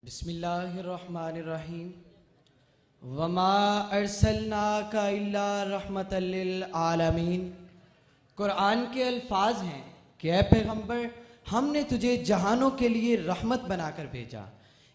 बिस्मिल्लाहिर्रहमानिर्रहीम वमा अर्सलनाका इल्ला रहमतल लिल आलमीन। कुरान के अल्फाज हैं कि ऐ पैगंबर, हमने तुझे जहानों के लिए रहमत बनाकर भेजा।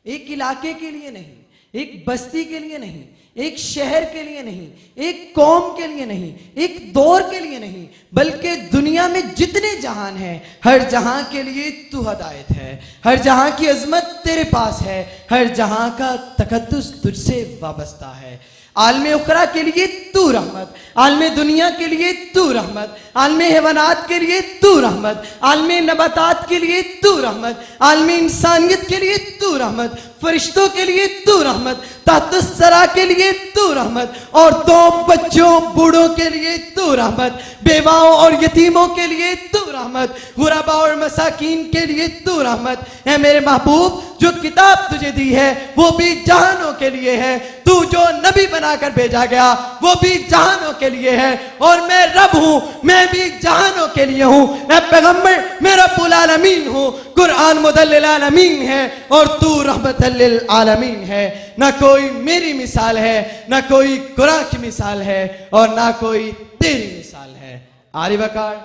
एक इलाके के लिए नहीं, एक बस्ती के लिए नहीं, एक शहर के लिए नहीं, एक कौम के लिए नहीं, एक दौर के लिए नहीं, बल्कि दुनिया में जितने जहान हैं हर जहां के लिए तू हदायत है। हर जहां की अजमत तेरे पास है, हर जहां का तकद्दुस तुझसे वाबस्ता है। आलमे उखरा के लिए तू रहमत, आलमे दुनिया के लिए तू रहमत, आलमे हैवानात के लिए तू रहमत, आलमे नबातात के लिए तू रहमत, आलमे इंसानियत के लिए तू रहमत, फरिश्तों के लिए तू रहमत, तातुस्सरा के लिए तू रहमत, औरतों बच्चों बूढ़ों के लिए तू रहमत, बेवाओं और यतीमों के लिए तू रहमत, गुरबा और मसाकीन के लिए तू रहमत। है मेरे महबूब, जो किताब तुझे दी है वो भी जहानों के लिए है। तू जो नबी बनाकर भेजा गया वो भी जहानों के लिए है। और मैं रब हूं, मैं भी जहानों के लिए हूं। मैं पैगंबर, मैं रब्बुल आलमीन हूं। कुरान मुदल्लिल आलमीन है और तू रहमतल लिल आलमीन है। ना कोई मेरी मिसाल है, ना कोई कुरान की मिसाल है और ना कोई तेरी मिसाल है। आली वकार,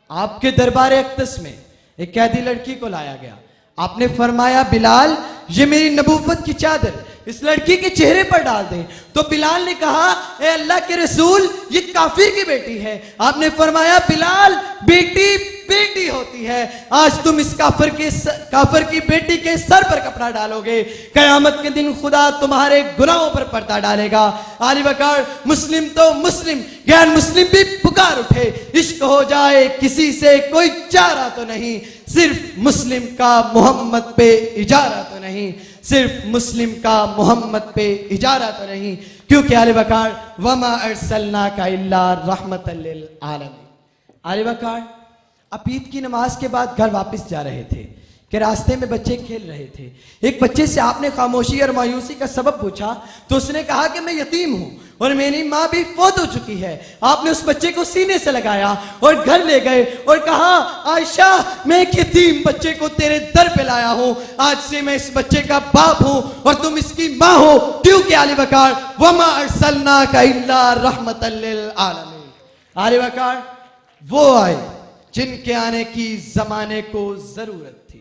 आपके दरबार अक़दस में एक कैदी लड़की को लाया गया। आपने फरमाया, बिलाल, ये मेरी नबूवत की चादर इस लड़की के चेहरे पर डाल दें। तो बिलाल ने कहा, ए अल्लाह के रसूल, ये काफिर की बेटी है। आपने फरमाया, बिलाल, बेटी बेटी होती है। आज तुम इस काफिर की बेटी के सर पर कपड़ा डालोगे, कयामत के दिन खुदा तुम्हारे गुनाहों पर पर्दा डालेगा। आली वकार, मुस्लिम तो मुस्लिम, गैर मुस्लिम भी पुकार उठे, इश्क हो जाए किसी से कोई चारा तो नहीं, सिर्फ मुस्लिम का मोहम्मद पे इजारा तो नहीं, सिर्फ मुस्लिम का मोहम्मद पे इजारा तो नहीं। क्योंकि आले वकार, वमा अर्सलनाका इल्ला रहमतल लिल आलमीन। आले वकार, आप ईद की नमाज के बाद घर वापस जा रहे थे कि रास्ते में बच्चे खेल रहे थे। एक बच्चे से आपने खामोशी और मायूसी का सबब पूछा तो उसने कहा कि मैं यतीम हूं और मेरी माँ भी फौत हो चुकी है। आपने उस बच्चे को सीने से लगाया और घर ले गए और कहा, आयशा, मैं एक यतीम बच्चे को तेरे दर पे लाया हूं। आज से मैं इस बच्चे का बाप हूं और तुम इसकी माँ हो। क्योंकि आले वकार, वमा अर्सलनाका इल्ला रहमतल लिल आलमीन। आले वकार, वो आए जिनके आने की जमाने को जरूरत थी।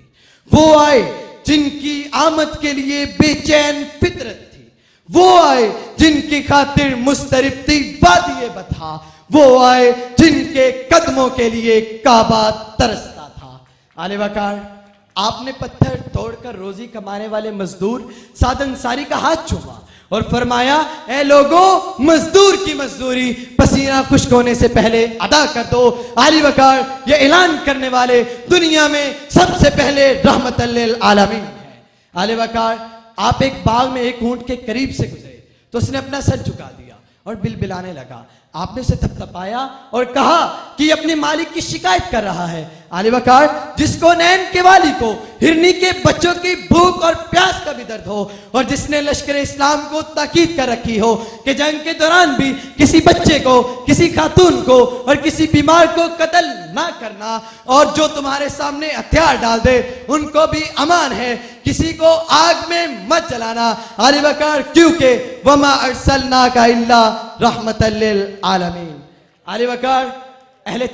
वो आए जिनकी आमद के लिए बेचैन फितरत थी। वो आए जिनकी खातिर मुस्तरिब थी वादिये बथा। वो आए जिनके कदमों के लिए काबा तरसता था। आले वकार, आपने पत्थर तोड़कर रोजी कमाने वाले मजदूर साद अंसारी का हाथ चूमा और फरमाया, ए लोगों, मजदूर की मजदूरी पसीना खुश्क होने से पहले अदा कर दो। आली वकार, ये ऐलान करने वाले दुनिया में सबसे पहले रहमतल लिल आलमीन है। आली वकार, आप एक बाग में एक ऊंट के करीब से गुजरे तो उसने अपना सर झुका दिया और बिलबिलाने लगा। आपने उसे थपथपाया और कहा कि अपने मालिक की शिकायत कर रहा है। आली वकार, जिसको नैन के वाली को हिरनी के बच्चों की भूख और प्यास का भी दर्द हो और जिसने लश्कर इस्लाम को ताकीद कर रखी हो कि जंग के दौरान भी किसी बच्चे को, किसी खातून को और किसी बीमार को कत्ल ना करना, और जो तुम्हारे सामने हथियार डाल दे उनको भी अमान है, किसी को आग में मत जलाना। आली वकार, क्योंकि वमा अर्सलनाका इल्ला रहमतल लिल आलमीन। आली वकार, अहले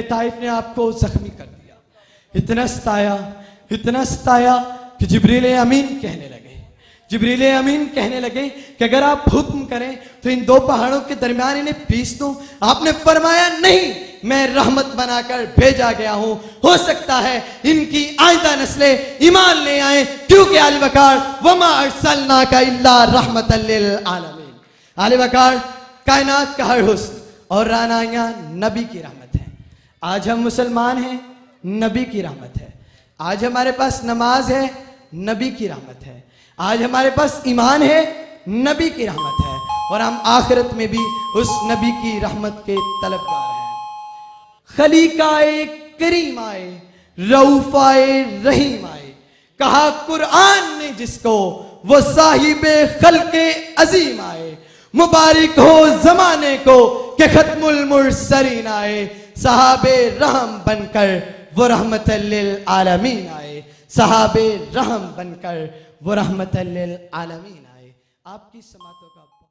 ताइफ ने आपको जख्मी कर दिया। इतना सताया कि जिब्रील अमीन कहने लगे कि अगर आप हुक्म करें तो इन दो पहाड़ों के दरमियान इन्हें पीस दूं। आपने फरमाया, नहीं, मैं रहमत बनाकर भेजा गया हूं, हो सकता है इनकी आइंदा नस्लें ईमान ले आए। क्योंकि आली वकार, वमा अर्सलनाका इल्ला रहमतल लिल आलमीन। आली वकार, कायनात का हर हुस्न और रानाइयां नबी की रहमत है। आज हम मुसलमान हैं, नबी की रहमत है। आज हमारे पास नमाज है, नबी की रहमत है। आज हमारे पास ईमान है, नबी की रहमत है। और हम आखिरत में भी उस नबी की रहमत के तलबगार हैं। खलीकाए करीम आए, रऊफाए रहीम आए, कहा कुरान ने जिसको, वो साहिबे खल्के अजीम आए। मुबारक हो जमाने को कि खत्मुल मुरसलीन आए, सहाबे रहम बनकर वो रहमतल लिल आलमीन आए। सहाबे रहम बनकर वो रहमतल लिल आलमीन आए। आपकी समातों का